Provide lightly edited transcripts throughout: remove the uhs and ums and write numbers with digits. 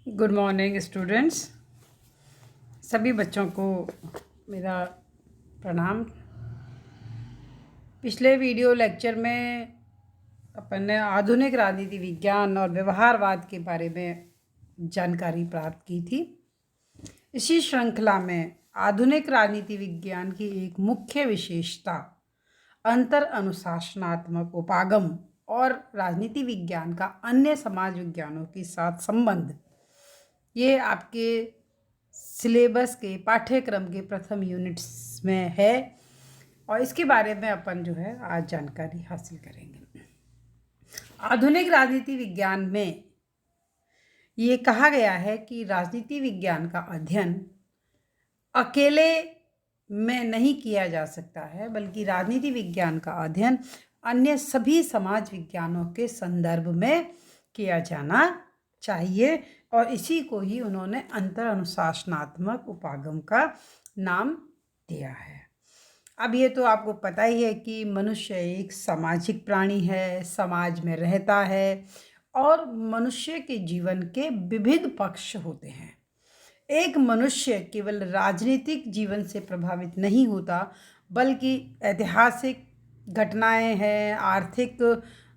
Good morning students. सभी बच्चों को मेरा प्रणाम। पिछले वीडियो लेक्चर में अपन ने आधुनिक राजनीति विज्ञान और व्यवहारवाद के बारे में जानकारी प्राप्त की थी। इसी श्रृंखला में आधुनिक राजनीति विज्ञान की एक मुख्य विशेषता अंतर अनुशासनात्मक उपागम और राजनीति विज्ञान का अन्य समाज विज्ञानों के साथ संबंध, ये आपके सिलेबस के पाठ्यक्रम के प्रथम यूनिट्स में है और इसके बारे में अपन जो है आज जानकारी हासिल करेंगे। आधुनिक राजनीति विज्ञान में ये कहा गया है कि राजनीति विज्ञान का अध्ययन अकेले में नहीं किया जा सकता है, बल्कि राजनीति विज्ञान का अध्ययन अन्य सभी समाज विज्ञानों के संदर्भ में किया जाना चाहिए और इसी को ही उन्होंने अंतर अनुशासनात्मक उपागम का नाम दिया है। अब ये तो आपको पता ही है कि मनुष्य एक सामाजिक प्राणी है, समाज में रहता है और मनुष्य के जीवन के विविध पक्ष होते हैं। एक मनुष्य केवल राजनीतिक जीवन से प्रभावित नहीं होता, बल्कि ऐतिहासिक घटनाएं हैं, आर्थिक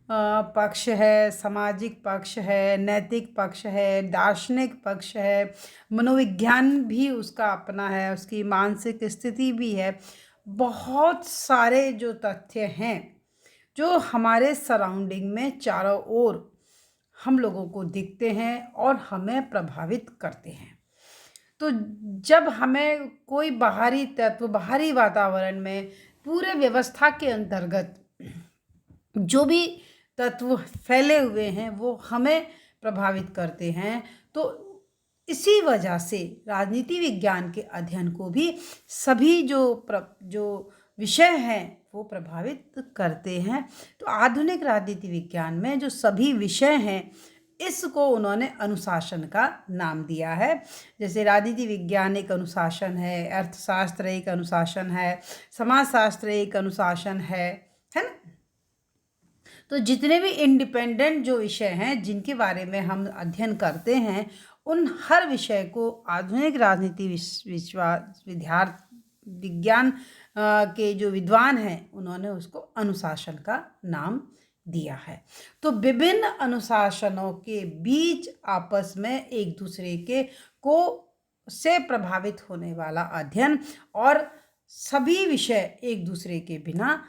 पक्ष है, सामाजिक पक्ष है, नैतिक पक्ष है, दार्शनिक पक्ष है, मनोविज्ञान भी उसका अपना है, उसकी मानसिक स्थिति भी है। बहुत सारे जो तथ्य हैं जो हमारे सराउंडिंग में चारों ओर हम लोगों को दिखते हैं और हमें प्रभावित करते हैं। तो जब हमें कोई बाहरी तत्व, बाहरी वातावरण में, पूरे व्यवस्था के अंतर्गत जो भी तत्व फैले हुए हैं वो हमें प्रभावित करते हैं, तो इसी वजह से राजनीति विज्ञान के अध्ययन को भी सभी जो विषय हैं वो प्रभावित करते हैं। तो आधुनिक राजनीति विज्ञान में जो सभी विषय हैं इसको उन्होंने अनुशासन का नाम दिया है। जैसे राजनीति विज्ञान एक अनुशासन है, अर्थशास्त्र एक अनुशासन है, समाजशास्त्र एक अनुशासन है ना। तो जितने भी इंडिपेंडेंट जो विषय हैं जिनके बारे में हम अध्ययन करते हैं, उन हर विषय को आधुनिक राजनीति विज्ञान के जो विद्वान हैं उन्होंने उसको अनुशासन का नाम दिया है। तो विभिन्न अनुशासनों के बीच आपस में एक दूसरे के को से प्रभावित होने वाला अध्ययन, और सभी विषय एक दूसरे के बिना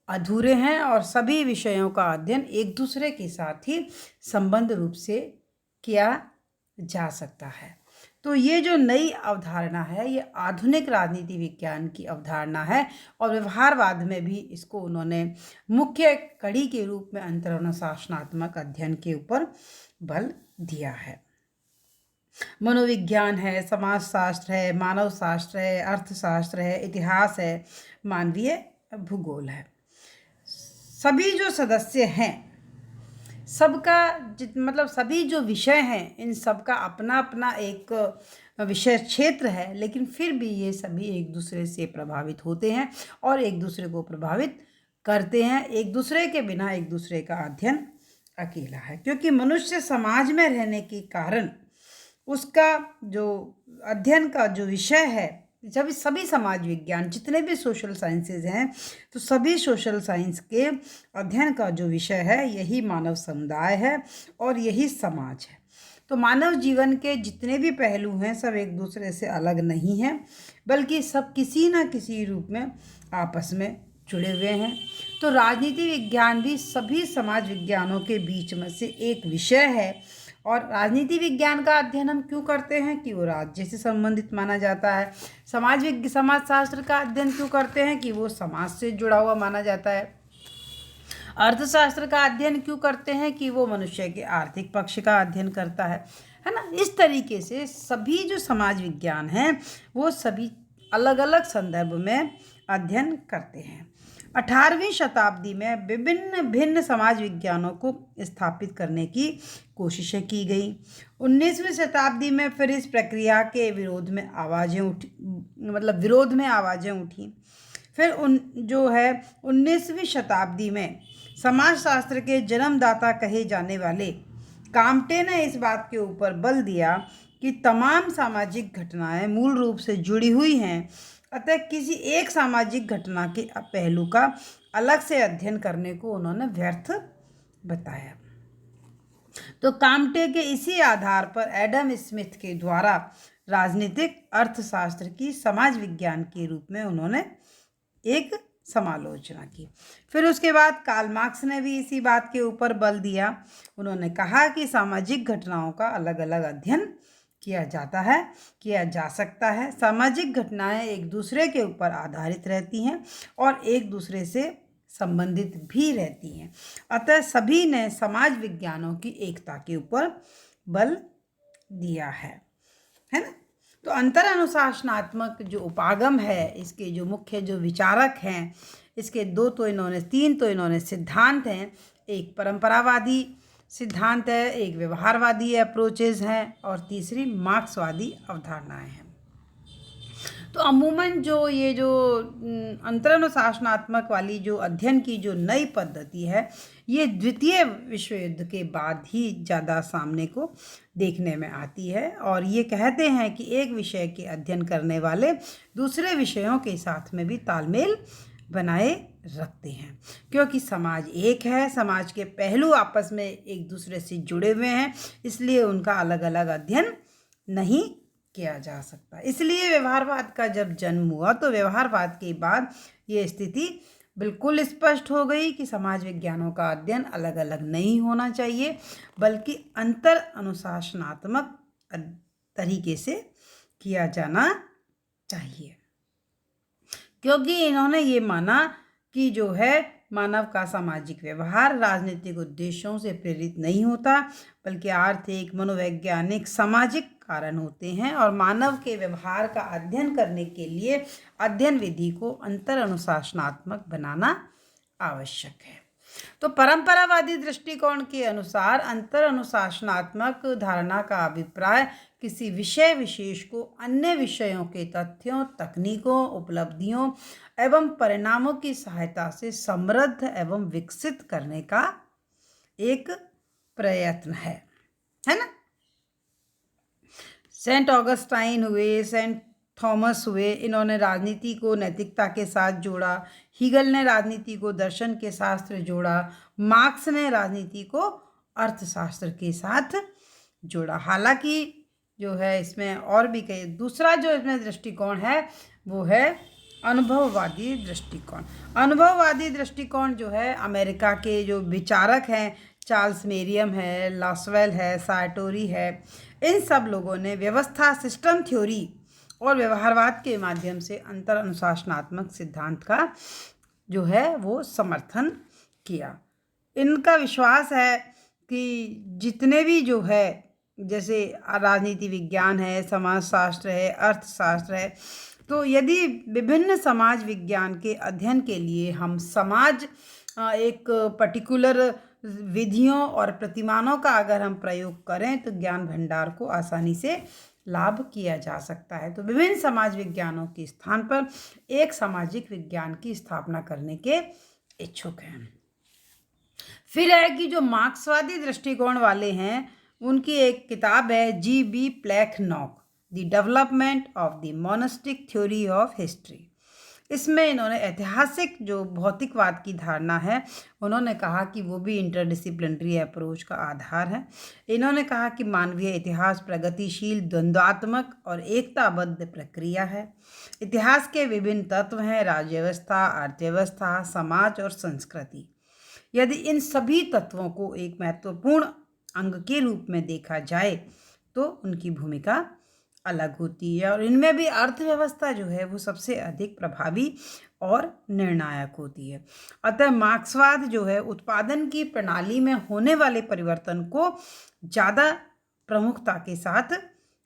अधूरे हैं और सभी विषयों का अध्ययन एक दूसरे के साथ ही संबंध रूप से किया जा सकता है। तो ये जो नई अवधारणा है ये आधुनिक राजनीति विज्ञान की अवधारणा है और व्यवहारवाद में भी इसको उन्होंने मुख्य कड़ी के रूप में अंतर अनुशासनात्मक अध्ययन के ऊपर बल दिया है। मनोविज्ञान है, समाजशास्त्र है, मानव शास्त्र है, अर्थशास्त्र है, इतिहास है, मानवीय भूगोल है। सभी जो सदस्य हैं सबका मतलब सभी जो विषय हैं इन सबका अपना अपना एक विषय क्षेत्र है, लेकिन फिर भी ये सभी एक दूसरे से प्रभावित होते हैं और एक दूसरे को प्रभावित करते हैं। एक दूसरे के बिना एक दूसरे का अध्ययन अकेला है, क्योंकि मनुष्य समाज में रहने के कारण उसका जो अध्ययन का जो विषय है, जब सभी समाज विज्ञान जितने भी सोशल साइंसेज हैं, तो सभी सोशल साइंस के अध्ययन का जो विषय है यही मानव समुदाय है और यही समाज है। तो मानव जीवन के जितने भी पहलू हैं सब एक दूसरे से अलग नहीं हैं, बल्कि सब किसी न किसी रूप में आपस में जुड़े हुए हैं। तो राजनीति विज्ञान भी सभी समाज विज्ञानों के बीच में से एक विषय है। और राजनीति विज्ञान का अध्ययन हम क्यों करते हैं कि वो राज्य से संबंधित माना जाता है। समाजशास्त्र का अध्ययन क्यों करते हैं कि वो समाज से जुड़ा हुआ माना जाता है। अर्थशास्त्र का अध्ययन क्यों करते हैं कि वो मनुष्य के आर्थिक पक्ष का अध्ययन करता है ना। इस तरीके से सभी जो समाज विज्ञान हैं वो सभी अलग अलग संदर्भ में अध्ययन करते हैं। 18वीं शताब्दी में विभिन्न भिन्न समाज विज्ञानों को स्थापित करने की कोशिशें की गई। 19वीं शताब्दी में फिर इस प्रक्रिया के विरोध में आवाज़ें उठी। फिर 19वीं शताब्दी में समाजशास्त्र के जन्मदाता कहे जाने वाले काम्टे ने इस बात के ऊपर बल दिया कि तमाम सामाजिक घटनाएं मूल रूप से जुड़ी हुई हैं, अतः किसी एक सामाजिक घटना के पहलू का अलग से अध्ययन करने को उन्होंने व्यर्थ बताया। तो काम्टे के इसी आधार पर एडम स्मिथ के द्वारा राजनीतिक अर्थशास्त्र की समाज विज्ञान के रूप में उन्होंने एक समालोचना की। फिर उसके बाद कार्ल मार्क्स ने भी इसी बात के ऊपर बल दिया। उन्होंने कहा कि सामाजिक घटनाओं का अलग अलग अध्ययन किया जा सकता है। सामाजिक घटनाएं एक दूसरे के ऊपर आधारित रहती हैं और एक दूसरे से संबंधित भी रहती हैं, अतः सभी ने समाज विज्ञानों की एकता के ऊपर बल दिया है ना। तो अंतर अनुशासनात्मक जो उपागम है, इसके जो मुख्य जो विचारक हैं, इसके तीन तो इन्होंने सिद्धांत हैं। एक परंपरावादी सिद्धांत है, एक व्यवहारवादी अप्रोचेज हैं और तीसरी मार्क्सवादी अवधारणाएं हैं। तो अमूमन जो ये जो अंतरानुशासनात्मक वाली जो अध्ययन की जो नई पद्धति है, ये द्वितीय विश्व युद्ध के बाद ही ज़्यादा सामने को देखने में आती है और ये कहते हैं कि एक विषय के अध्ययन करने वाले दूसरे विषयों के साथ में भी तालमेल बनाए रखते हैं, क्योंकि समाज एक है, समाज के पहलू आपस में एक दूसरे से जुड़े हुए हैं, इसलिए उनका अलग अलग अध्ययन नहीं किया जा सकता। इसलिए व्यवहारवाद का जब जन्म हुआ तो व्यवहारवाद के बाद ये स्थिति बिल्कुल स्पष्ट हो गई कि समाज विज्ञानों का अध्ययन अलग अलग नहीं होना चाहिए, बल्कि अंतर अनुशासनात्मक तरीके से किया जाना चाहिए, क्योंकि इन्होंने ये माना कि जो है मानव का सामाजिक व्यवहार राजनीतिक उद्देश्यों से प्रेरित नहीं होता, बल्कि आर्थिक, मनोवैज्ञानिक, सामाजिक कारण होते हैं और मानव के व्यवहार का अध्ययन करने के लिए अध्ययन विधि को अंतर अनुशासनात्मक बनाना आवश्यक है। तो परंपरावादी दृष्टिकोण के अनुसार अंतर अनुशासनात्मक धारणा का अभिप्राय किसी विषय विशेष को अन्य विषयों के तथ्यों, तकनीकों, उपलब्धियों एवं परिणामों की सहायता से समृद्ध एवं विकसित करने का एक प्रयत्न है ना। सेंट ऑगस्टाइन हुए, सेंट थॉमस हुए, इन्होंने राजनीति को नैतिकता के साथ जोड़ा। हीगल ने राजनीति को दर्शन के शास्त्र जोड़ा। मार्क्स ने राजनीति को अर्थशास्त्र के साथ जोड़ा। हालांकि जो है इसमें और भी कई दूसरा जो इसमें दृष्टिकोण है वो है अनुभववादी दृष्टिकोण। अनुभववादी दृष्टिकोण जो है अमेरिका के जो विचारक हैं, चार्ल्स मेरियम है, लासवेल है, सार्टोरी है, इन सब लोगों ने व्यवस्था, सिस्टम थ्योरी और व्यवहारवाद के माध्यम से अंतर अनुशासनात्मक सिद्धांत का जो है वो समर्थन किया। इनका विश्वास है कि जितने भी जो है जैसे राजनीति विज्ञान है, समाजशास्त्र है, अर्थशास्त्र है, तो यदि विभिन्न समाज विज्ञान के अध्ययन के लिए हम समाज एक पर्टिकुलर विधियों और प्रतिमानों का अगर हम प्रयोग करें तो ज्ञान भंडार को आसानी से लाभ किया जा सकता है। तो विभिन्न समाज विज्ञानों के स्थान पर एक सामाजिक विज्ञान की स्थापना करने के इच्छुक हैं। फिर है कि जो मार्क्सवादी दृष्टिकोण वाले हैं उनकी एक किताब है G.B. Plekhanov, the development of the monistic theory of history. इसमें इन्होंने ऐतिहासिक जो भौतिकवाद की धारणा है, उन्होंने कहा कि वो भी इंटरडिसिप्लिनरी अप्रोच का आधार है। इन्होंने कहा कि मानवीय इतिहास प्रगतिशील, द्वंद्वात्मक और एकताबद्ध प्रक्रिया है। इतिहास के विभिन्न तत्व हैं, राज्य व्यवस्था, अर्थव्यवस्था, समाज और संस्कृति। यदि इन सभी तत्वों को एक महत्वपूर्ण अंग के रूप में देखा जाए तो उनकी भूमिका अलग होती है और इनमें भी अर्थव्यवस्था जो है वो सबसे अधिक प्रभावी और निर्णायक होती है। अतः मार्क्सवाद जो है उत्पादन की प्रणाली में होने वाले परिवर्तन को ज़्यादा प्रमुखता के साथ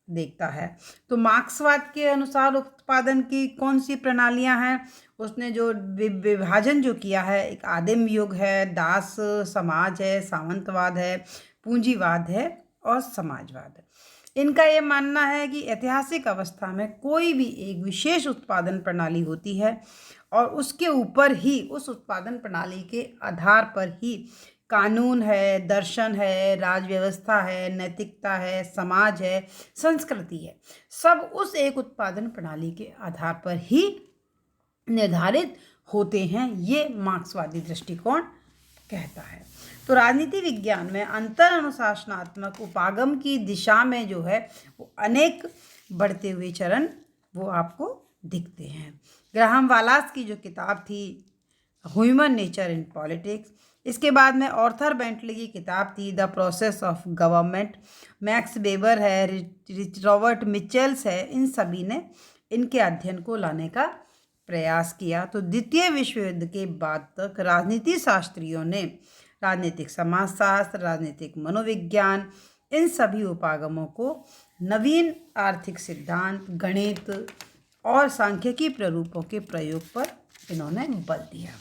देखता है। तो मार्क्सवाद के अनुसार उत्पादन की कौन सी प्रणालियां हैं, उसने जो विभाजन जो किया है, एक आदिम युग है, दास समाज है, सामंतवाद है, पूंजीवाद है और समाजवाद है। इनका ये मानना है कि ऐतिहासिक अवस्था में कोई भी एक विशेष उत्पादन प्रणाली होती है और उसके ऊपर ही, उस उत्पादन प्रणाली के आधार पर ही कानून है, दर्शन है, राज व्यवस्था है, नैतिकता है, समाज है, संस्कृति है, सब उस एक उत्पादन प्रणाली के आधार पर ही निर्धारित होते हैं, ये मार्क्सवादी दृष्टिकोण कहता है। तो राजनीति विज्ञान में अंतर अनुशासनात्मक उपागम की दिशा में जो है वो अनेक बढ़ते हुए चरण वो आपको दिखते हैं। ग्राहम वालास की जो किताब थी ह्यूमन नेचर इन पॉलिटिक्स, इसके बाद में ऑर्थर बेंटली की किताब थी the process of government, max weber है, रॉबर्ट मिचेल्स है, इन सभी ने इनके अध्ययन को लाने का प्रयास किया। तो द्वितीय विश्व युद्ध के बाद तक राजनीति शास्त्रियों ने राजनीतिक समाजशास्त्र, राजनीतिक मनोविज्ञान, इन सभी उपागमों को नवीन आर्थिक सिद्धांत, गणित और सांख्यिकी प्रारूपों के प्रयोग पर इन्होंने बल दिया।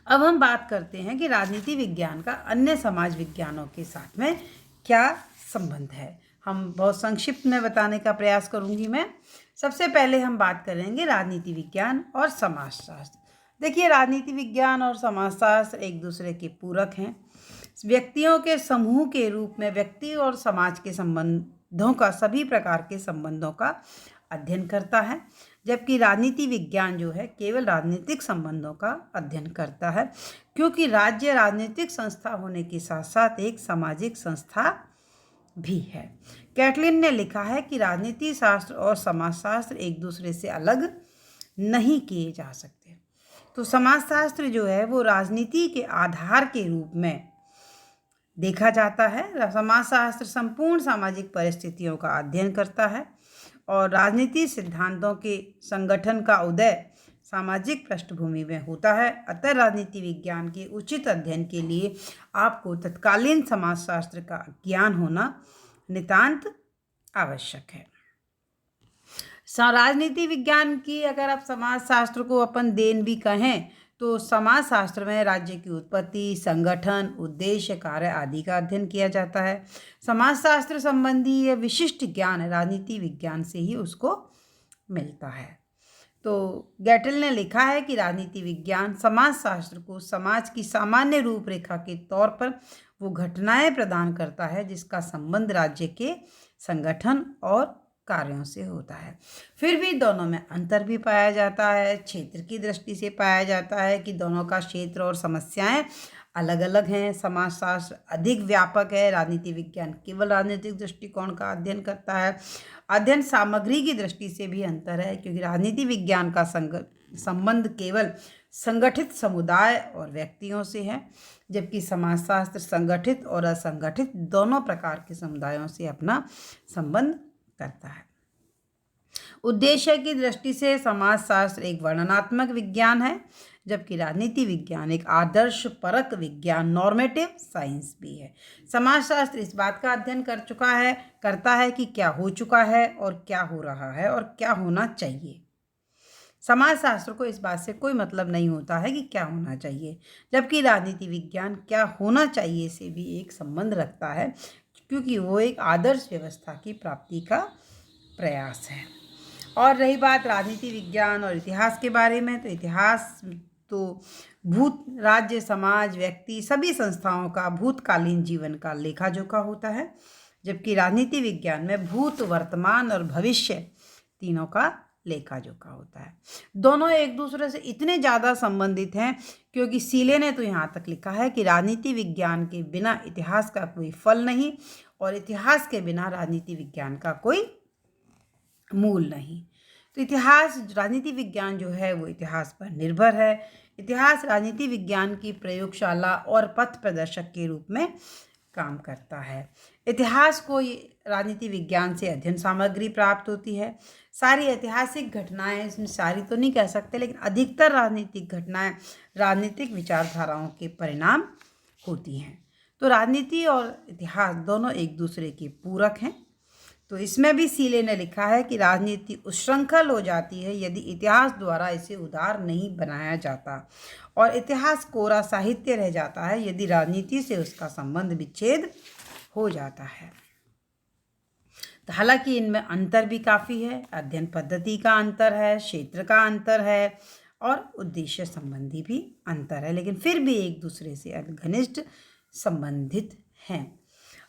अब हम बात करते हैं कि राजनीति विज्ञान का अन्य समाज विज्ञानों के साथ में क्या संबंध है। हम बहुत संक्षिप्त में बताने का प्रयास करूंगी मैं। सबसे पहले हम बात करेंगे राजनीति विज्ञान और समाजशास्त्र। देखिए, राजनीति विज्ञान और समाजशास्त्र एक दूसरे के पूरक हैं। व्यक्तियों के समूह के रूप में व्यक्ति और समाज के संबंधों का, सभी प्रकार के संबंधों का अध्ययन करता है, जबकि राजनीति विज्ञान जो है केवल राजनीतिक संबंधों का अध्ययन करता है, क्योंकि राज्य राजनीतिक संस्था होने के साथ साथ एक सामाजिक संस्था भी है। कैटलिन ने लिखा है कि राजनीति शास्त्र और समाजशास्त्र एक दूसरे से अलग नहीं किए जा सकते। तो समाजशास्त्र जो है वो राजनीति के आधार के रूप में देखा जाता है। समाजशास्त्र संपूर्ण सामाजिक परिस्थितियों का अध्ययन करता है और राजनीति सिद्धांतों के संगठन का उदय सामाजिक पृष्ठभूमि में होता है। अतः राजनीति विज्ञान के उचित अध्ययन के लिए आपको तत्कालीन समाजशास्त्र का ज्ञान होना नितांत आवश्यक है। राजनीति विज्ञान की अगर आप समाजशास्त्र को अपन देन भी कहें तो समाजशास्त्र में राज्य की उत्पत्ति, संगठन, उद्देश्य, कार्य आदि का अध्ययन किया जाता है। समाजशास्त्र संबंधी यह विशिष्ट ज्ञान राजनीति विज्ञान से ही उसको मिलता है। तो गैटल ने लिखा है कि राजनीति विज्ञान समाजशास्त्र को समाज की सामान्य रूपरेखा के तौर पर वो घटनाएं प्रदान करता है जिसका संबंध राज्य के संगठन और कार्यों से होता है। फिर भी दोनों में अंतर भी पाया जाता है। क्षेत्र की दृष्टि से पाया जाता है कि दोनों का क्षेत्र और समस्याएं अलग अलग हैं। समाजशास्त्र अधिक व्यापक है, राजनीति विज्ञान केवल राजनीतिक दृष्टिकोण का अध्ययन करता है। अध्ययन सामग्री की दृष्टि से भी अंतर है, क्योंकि राजनीति विज्ञान का संबंध केवल संगठित समुदाय और व्यक्तियों से है, जबकि समाजशास्त्र संगठित और असंगठित दोनों प्रकार के समुदायों से अपना संबंध करता है। उद्देश्य की दृष्टि से समाजशास्त्र एक वर्णनात्मक विज्ञान है, जबकि राजनीति विज्ञान एक आदर्श परक विज्ञान, नॉर्मेटिव साइंस भी है। समाजशास्त्र इस बात का अध्ययन करता है कि क्या हो चुका है और क्या हो रहा है और क्या होना चाहिए। समाजशास्त्र को इस बात से कोई मतलब नहीं होता है कि क्या होना चाहिए, जबकि राजनीति विज्ञान क्या होना चाहिए से भी एक संबंध रखता है, क्योंकि वो एक आदर्श व्यवस्था की प्राप्ति का प्रयास है। और रही बात राजनीति विज्ञान और इतिहास के बारे में, तो इतिहास तो भूत, राज्य, समाज, व्यक्ति, सभी संस्थाओं का भूतकालीन जीवन का लेखा जोखा होता है, जबकि राजनीति विज्ञान में भूत, वर्तमान और भविष्य तीनों का लेखा जोखा होता है। दोनों एक दूसरे से इतने ज़्यादा संबंधित हैं क्योंकि सीले ने तो यहाँ तक लिखा है कि राजनीति विज्ञान के बिना इतिहास का कोई फल नहीं और इतिहास के बिना राजनीति विज्ञान का कोई मूल नहीं। तो इतिहास, राजनीति विज्ञान जो है वो इतिहास पर निर्भर है। इतिहास राजनीति विज्ञान की प्रयोगशाला और पथ प्रदर्शक के रूप में काम करता है। इतिहास को राजनीति विज्ञान से अध्ययन सामग्री प्राप्त होती है। सारी ऐतिहासिक घटनाएं, इसमें सारी तो नहीं कह सकते, लेकिन अधिकतर राजनीतिक घटनाएं राजनीतिक विचारधाराओं के परिणाम होती हैं। तो राजनीति और इतिहास दोनों एक दूसरे के पूरक हैं। तो इसमें भी सीले ने लिखा है कि राजनीति उच्छृंखल हो जाती है यदि इतिहास द्वारा इसे उदार नहीं बनाया जाता, और इतिहास कोरा साहित्य रह जाता है यदि राजनीति से उसका संबंध विच्छेद हो जाता है। तो हालांकि इनमें अंतर भी काफ़ी है। अध्ययन पद्धति का अंतर है, क्षेत्र का अंतर है, और उद्देश्य संबंधी भी अंतर है, लेकिन फिर भी एक दूसरे से घनिष्ठ संबंधित हैं।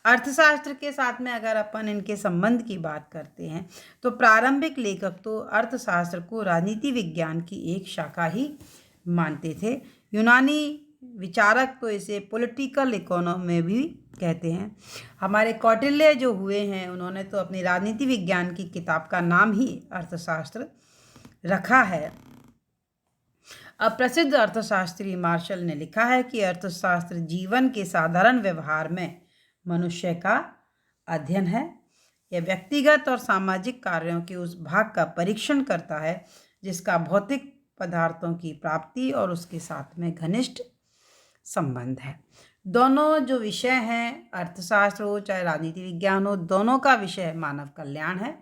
अर्थशास्त्र के साथ में अगर अपन इनके संबंध की बात करते हैं तो प्रारंभिक लेखक तो अर्थशास्त्र को राजनीति विज्ञान की एक शाखा ही मानते थे। यूनानी विचारक तो इसे पॉलिटिकल इकोनॉमी भी कहते हैं। हमारे कौटिल्य जो हुए हैं उन्होंने तो अपनी राजनीति विज्ञान की किताब का नाम ही अर्थशास्त्र रखा है। अब प्रसिद्ध अर्थशास्त्री मार्शल ने लिखा है कि अर्थशास्त्र जीवन के साधारण व्यवहार में मनुष्य का अध्ययन है। यह व्यक्तिगत और सामाजिक कार्यों के उस भाग का परीक्षण करता है जिसका भौतिक पदार्थों की प्राप्ति और उसके साथ में घनिष्ठ संबंध है। दोनों जो विषय हैं, अर्थशास्त्र हो चाहे राजनीति विज्ञान हो, दोनों का विषय मानव कल्याण है।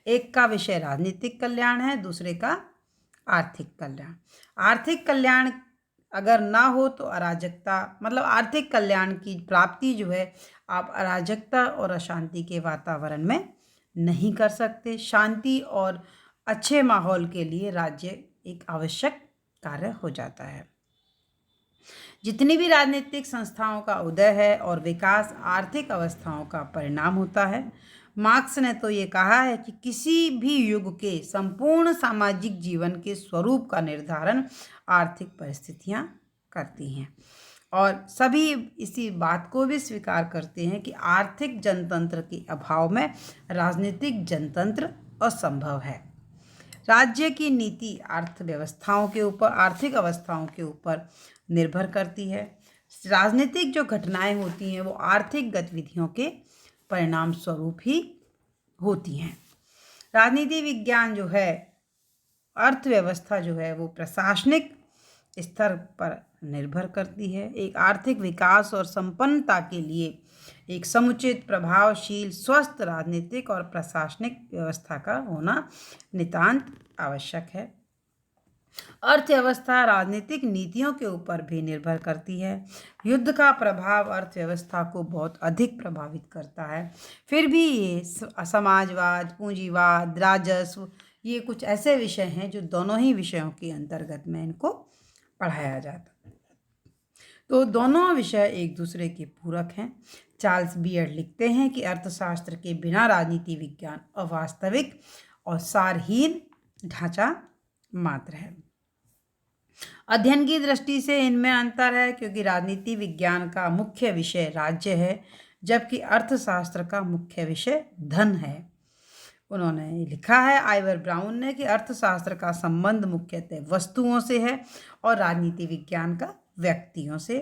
एक का विषय राजनीतिक कल्याण है, दूसरे का आर्थिक कल्याण। आर्थिक कल्याण अगर ना हो तो अराजकता, मतलब आर्थिक कल्याण की प्राप्ति जो है आप अराजकता और अशांति के वातावरण में नहीं कर सकते। शांति और अच्छे माहौल के लिए राज्य एक आवश्यक कार्य हो जाता है। जितनी भी राजनीतिक संस्थाओं का उदय है और विकास आर्थिक अवस्थाओं का परिणाम होता है। मार्क्स ने तो ये कहा है कि किसी भी युग के संपूर्ण सामाजिक जीवन के स्वरूप का निर्धारण आर्थिक परिस्थितियां करती हैं, और सभी इसी बात को भी स्वीकार करते हैं कि आर्थिक जनतंत्र के अभाव में राजनीतिक जनतंत्र असंभव है। राज्य की नीति अर्थव्यवस्थाओं के ऊपर, आर्थिक अवस्थाओं के ऊपर निर्भर करती है। राजनीतिक जो घटनाएं होती हैं वो आर्थिक गतिविधियों के परिणाम स्वरूप ही होती हैं। राजनीति विज्ञान जो है, अर्थव्यवस्था जो है वो प्रशासनिक स्तर पर निर्भर करती है। एक आर्थिक विकास और संपन्नता के लिए एक समुचित, प्रभावशील, स्वस्थ राजनीतिक और प्रशासनिक व्यवस्था का होना नितांत आवश्यक है। अर्थव्यवस्था राजनीतिक नीतियों के ऊपर भी निर्भर करती है। युद्ध का प्रभाव अर्थव्यवस्था को बहुत अधिक प्रभावित करता है। फिर भी ये समाजवाद, पूंजीवाद, राजस्व, ये कुछ ऐसे विषय हैं जो दोनों ही विषयों के अंतर्गत में इनको पढ़ाया जाता है। तो दोनों विषय एक दूसरे के पूरक हैं। चार्ल्स बियर्ड लिखते हैं कि अर्थशास्त्र के बिना राजनीति विज्ञान अवास्तविक और सारहीन ढांचा मात्र है। अध्ययन की दृष्टि से इनमें अंतर है क्योंकि राजनीति विज्ञान का मुख्य विषय राज्य है, जबकि अर्थशास्त्र का मुख्य विषय धन है। उन्होंने लिखा है, आइवर ब्राउन ने, कि अर्थशास्त्र का संबंध मुख्यतः वस्तुओं से है और राजनीति विज्ञान का व्यक्तियों से।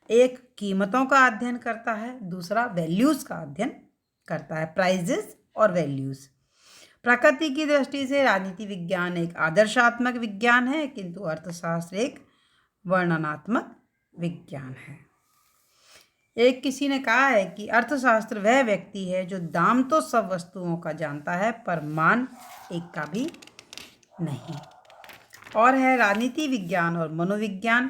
एक कीमतों का अध्ययन करता है, दूसरा वैल्यूज़ का अध्ययन करता है, प्राइजेस और वैल्यूज़। प्रकृति की दृष्टि से राजनीति विज्ञान एक आदर्शात्मक विज्ञान है, किंतु अर्थशास्त्र एक वर्णनात्मक विज्ञान है। एक किसी ने कहा है कि अर्थशास्त्र वह व्यक्ति है जो दाम तो सब वस्तुओं का जानता है पर मान एक का भी नहीं। और है राजनीति विज्ञान और मनोविज्ञान।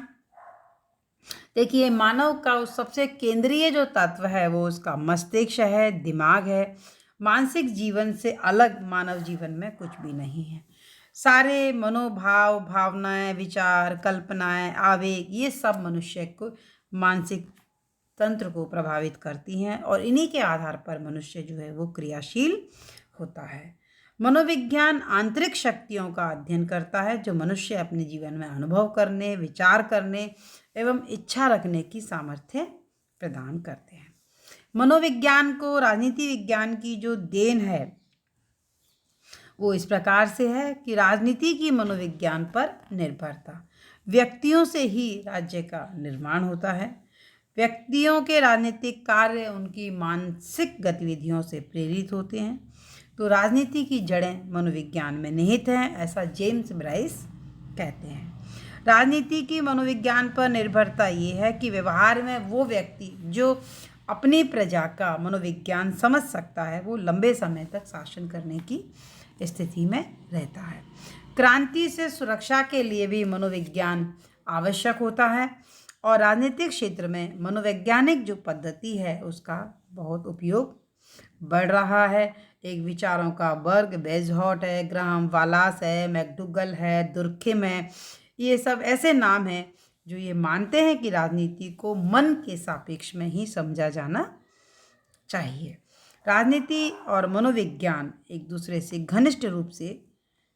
देखिए, मानव का उस सबसे केंद्रीय जो तत्व है वो उसका मस्तिष्क है, दिमाग है। मानसिक जीवन से अलग मानव जीवन में कुछ भी नहीं है। सारे मनोभाव, भावनाएं, विचार, कल्पनाएं, आवेग, ये सब मनुष्य को मानसिक तंत्र को प्रभावित करती हैं और इन्हीं के आधार पर मनुष्य जो है वो क्रियाशील होता है। मनोविज्ञान आंतरिक शक्तियों का अध्ययन करता है जो मनुष्य अपने जीवन में अनुभव करने, विचार करने एवं इच्छा रखने की सामर्थ्य प्रदान करते हैं। मनोविज्ञान को राजनीति विज्ञान की जो देन है वो इस प्रकार से है कि राजनीति की मनोविज्ञान पर निर्भरता, व्यक्तियों से ही राज्य का निर्माण होता है। व्यक्तियों के राजनीतिक कार्य उनकी मानसिक गतिविधियों से प्रेरित होते हैं। तो राजनीति की जड़ें मनोविज्ञान में निहित हैं, ऐसा जेम्स ब्राइस कहते हैं। राजनीति की मनोविज्ञान पर निर्भरता ये है कि व्यवहार में वो व्यक्ति जो अपनी प्रजा का मनोविज्ञान समझ सकता है वो लंबे समय तक शासन करने की स्थिति में रहता है। क्रांति से सुरक्षा के लिए भी मनोविज्ञान आवश्यक होता है और राजनीतिक क्षेत्र में मनोवैज्ञानिक जो पद्धति है उसका बहुत उपयोग बढ़ रहा है। एक विचारों का वर्ग बेजहॉट है, ग्राहम वालास है, मैकडूगल है, दुर्खिम है। ये सब ऐसे नाम हैं जो ये मानते हैं कि राजनीति को मन के सापेक्ष में ही समझा जाना चाहिए। राजनीति और मनोविज्ञान एक दूसरे से घनिष्ठ रूप से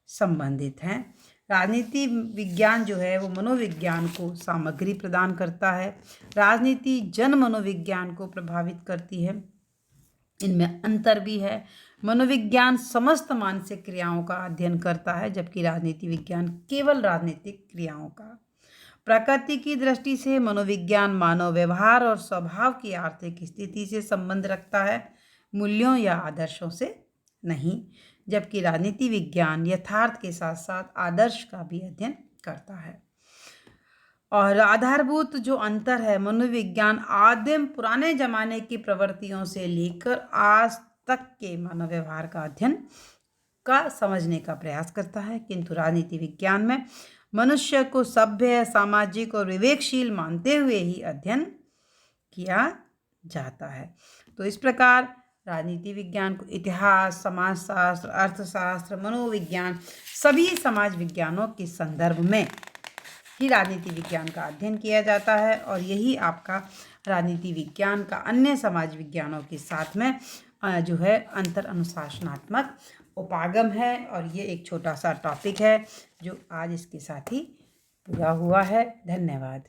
संबंधित हैं। राजनीति विज्ञान जो है वो मनोविज्ञान को सामग्री प्रदान करता है। राजनीति जन मनोविज्ञान को प्रभावित करती है। इनमें अंतर भी है। मनोविज्ञान समस्त मानसिक क्रियाओं का अध्ययन करता है, जबकि राजनीति विज्ञान केवल राजनीतिक क्रियाओं का। प्रकृति की दृष्टि से मनोविज्ञान मानव व्यवहार और स्वभाव की आर्थिक स्थिति से संबंध रखता है, मूल्यों या आदर्शों से नहीं। जबकि राजनीति विज्ञान यथार्थ के साथ साथ आदर्श का भी अध्ययन करता है। और आधारभूत जो अंतर है, मनोविज्ञान आदिम पुराने जमाने की प्रवृत्तियों से लेकर आज तक के मानव व्यवहार का अध्ययन का समझने का प्रयास करता है, किंतु राजनीति विज्ञान में मनुष्य को सभ्य, सामाजिक और विवेकशील मानते हुए ही अध्ययन किया जाता है। तो इस प्रकार राजनीति विज्ञान को इतिहास, समाजशास्त्र, अर्थशास्त्र, मनोविज्ञान सभी समाज विज्ञानों के संदर्भ में ही राजनीति विज्ञान का अध्ययन किया जाता है, और यही आपका राजनीति विज्ञान का अन्य समाज विज्ञानों के साथ में जो है अंतर अनुशासनात्मक उपागम है। और ये एक छोटा सा टॉपिक है जो आज इसके साथ ही पूरा हुआ है। धन्यवाद।